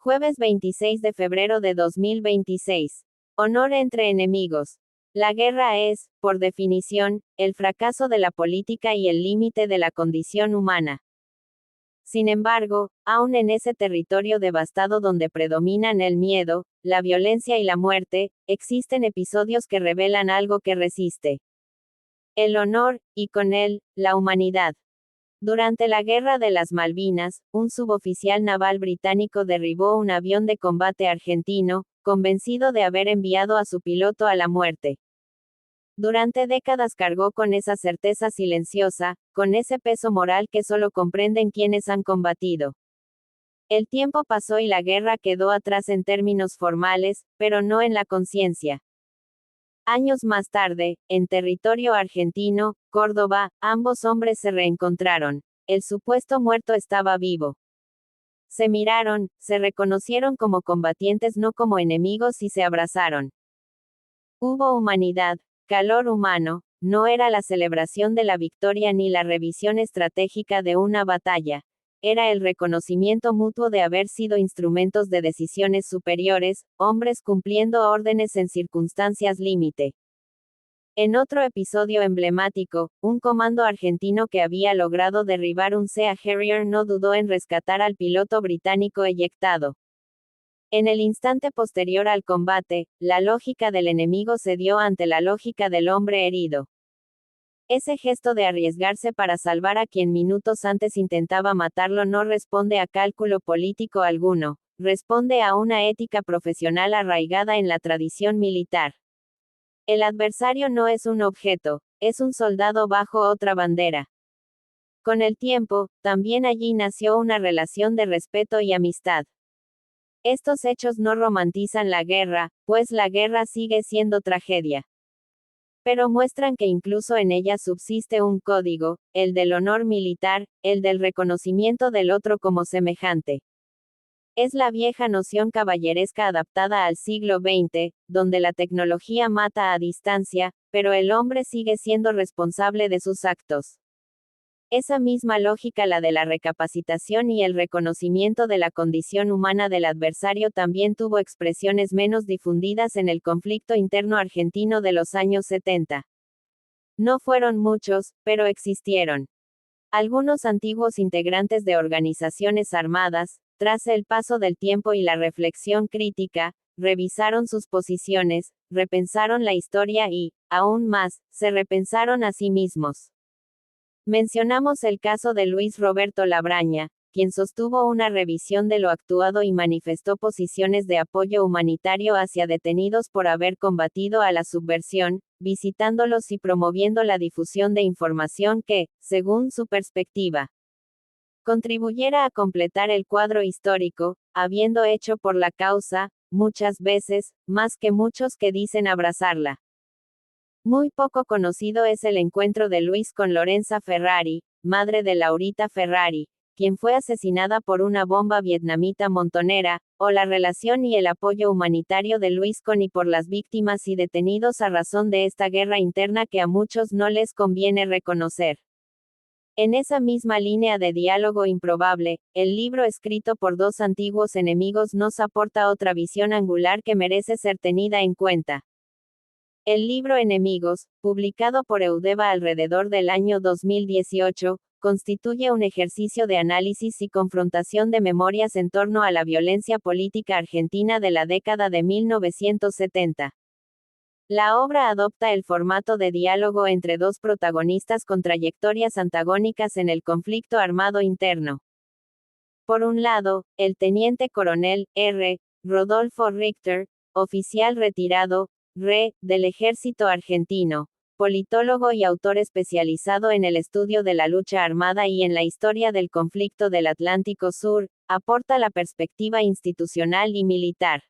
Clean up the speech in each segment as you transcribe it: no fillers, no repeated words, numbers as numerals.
Jueves 26 de febrero de 2026. Honor entre enemigos. La guerra es, por definición, el fracaso de la política y el límite de la condición humana. Sin embargo, aún en ese territorio devastado donde predominan el miedo, la violencia y la muerte, existen episodios que revelan algo que resiste. El honor, y con él, la humanidad. Durante la Guerra de las Malvinas, un suboficial naval británico derribó un avión de combate argentino, convencido de haber enviado a su piloto a la muerte. Durante décadas cargó con esa certeza silenciosa, con ese peso moral que solo comprenden quienes han combatido. El tiempo pasó y la guerra quedó atrás en términos formales, pero no en la conciencia. Años más tarde, en territorio argentino, Córdoba, ambos hombres se reencontraron. El supuesto muerto estaba vivo. Se miraron, se reconocieron como combatientes, no como enemigos, y se abrazaron. Hubo humanidad, calor humano, no era la celebración de la victoria ni la revisión estratégica de una batalla. Era el reconocimiento mutuo de haber sido instrumentos de decisiones superiores, hombres cumpliendo órdenes en circunstancias límite. En otro episodio emblemático, un comando argentino que había logrado derribar un Sea Harrier no dudó en rescatar al piloto británico eyectado. En el instante posterior al combate, la lógica del enemigo cedió ante la lógica del hombre herido. Ese gesto de arriesgarse para salvar a quien minutos antes intentaba matarlo no responde a cálculo político alguno, responde a una ética profesional arraigada en la tradición militar. El adversario no es un objeto, es un soldado bajo otra bandera. Con el tiempo, también allí nació una relación de respeto y amistad. Estos hechos no romantizan la guerra, pues la guerra sigue siendo tragedia. Pero muestran que incluso en ella subsiste un código, el del honor militar, el del reconocimiento del otro como semejante. Es la vieja noción caballeresca adaptada al siglo XX, donde la tecnología mata a distancia, pero el hombre sigue siendo responsable de sus actos. Esa misma lógica, la de la recapacitación y el reconocimiento de la condición humana del adversario, también tuvo expresiones menos difundidas en el conflicto interno argentino de los años 70. No fueron muchos, pero existieron. Algunos antiguos integrantes de organizaciones armadas, tras el paso del tiempo y la reflexión crítica, revisaron sus posiciones, repensaron la historia y, aún más, se repensaron a sí mismos. Mencionamos el caso de Luis Roberto Labraña, quien sostuvo una revisión de lo actuado y manifestó posiciones de apoyo humanitario hacia detenidos por haber combatido a la subversión, visitándolos y promoviendo la difusión de información que, según su perspectiva, contribuyera a completar el cuadro histórico, habiendo hecho por la causa, muchas veces, más que muchos que dicen abrazarla. Muy poco conocido es el encuentro de Luis con Lorenza Ferrari, madre de Laurita Ferrari, quien fue asesinada por una bomba vietnamita montonera, o la relación y el apoyo humanitario de Luis con y por las víctimas y detenidos a razón de esta guerra interna que a muchos no les conviene reconocer. En esa misma línea de diálogo improbable, el libro escrito por dos antiguos enemigos nos aporta otra visión angular que merece ser tenida en cuenta. El libro Enemigos, publicado por Eudeva alrededor del año 2018, constituye un ejercicio de análisis y confrontación de memorias en torno a la violencia política argentina de la década de 1970. La obra adopta el formato de diálogo entre dos protagonistas con trayectorias antagónicas en el conflicto armado interno. Por un lado, el teniente coronel R. Rodolfo Richter, oficial retirado, del ejército argentino, politólogo y autor especializado en el estudio de la lucha armada y en la historia del conflicto del Atlántico Sur, aporta la perspectiva institucional y militar.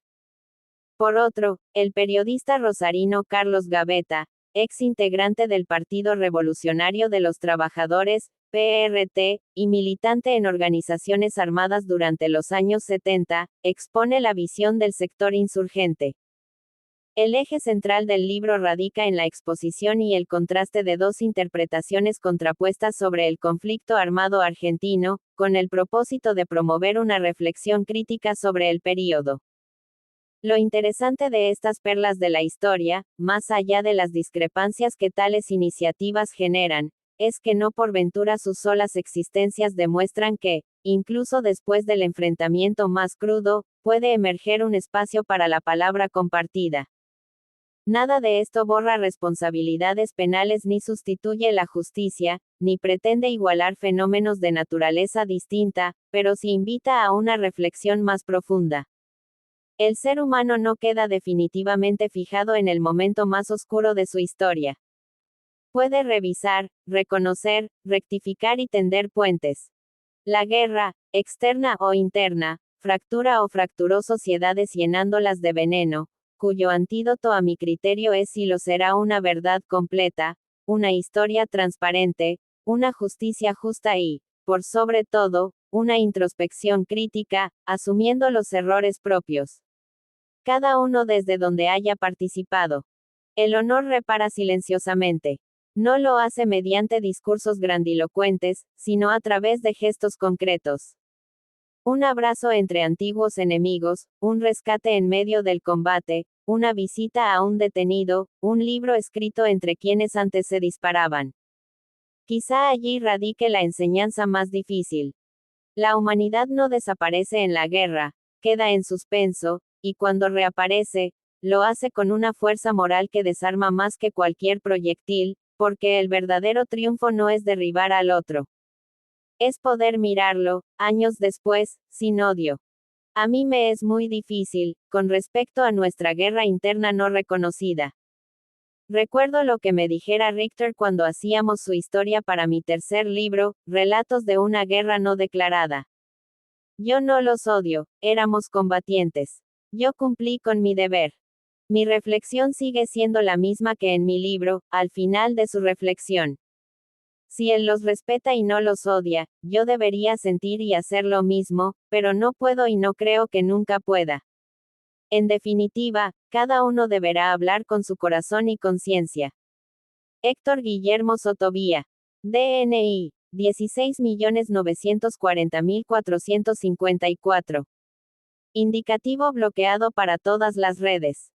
Por otro, el periodista rosarino Carlos Gavetta, ex integrante del Partido Revolucionario de los Trabajadores, PRT, y militante en organizaciones armadas durante los años 70, expone la visión del sector insurgente. El eje central del libro radica en la exposición y el contraste de dos interpretaciones contrapuestas sobre el conflicto armado argentino, con el propósito de promover una reflexión crítica sobre el período. Lo interesante de estas perlas de la historia, más allá de las discrepancias que tales iniciativas generan, es que no por ventura sus solas existencias demuestran que, incluso después del enfrentamiento más crudo, puede emerger un espacio para la palabra compartida. Nada de esto borra responsabilidades penales ni sustituye la justicia, ni pretende igualar fenómenos de naturaleza distinta, pero sí invita a una reflexión más profunda. El ser humano no queda definitivamente fijado en el momento más oscuro de su historia. Puede revisar, reconocer, rectificar y tender puentes. La guerra, externa o interna, fractura o fracturó sociedades llenándolas de veneno, cuyo antídoto a mi criterio es y lo será una verdad completa, una historia transparente, una justicia justa y, por sobre todo, una introspección crítica, asumiendo los errores propios. Cada uno desde donde haya participado. El honor repara silenciosamente. No lo hace mediante discursos grandilocuentes, sino a través de gestos concretos. Un abrazo entre antiguos enemigos, un rescate en medio del combate, una visita a un detenido, un libro escrito entre quienes antes se disparaban. Quizá allí radique la enseñanza más difícil. La humanidad no desaparece en la guerra, queda en suspenso, y cuando reaparece, lo hace con una fuerza moral que desarma más que cualquier proyectil, porque el verdadero triunfo no es derribar al otro. Es poder mirarlo, años después, sin odio. A mí me es muy difícil, con respecto a nuestra guerra interna no reconocida. Recuerdo lo que me dijera Richter cuando hacíamos su historia para mi tercer libro, Relatos de una guerra no declarada. Yo no los odio, éramos combatientes. Yo cumplí con mi deber. Mi reflexión sigue siendo la misma que en mi libro, al final de su reflexión. Si él los respeta y no los odia, yo debería sentir y hacer lo mismo, pero no puedo y no creo que nunca pueda. En definitiva, cada uno deberá hablar con su corazón y conciencia. Héctor Guillermo Sotovía. DNI. 16.940.454. Indicativo bloqueado para todas las redes.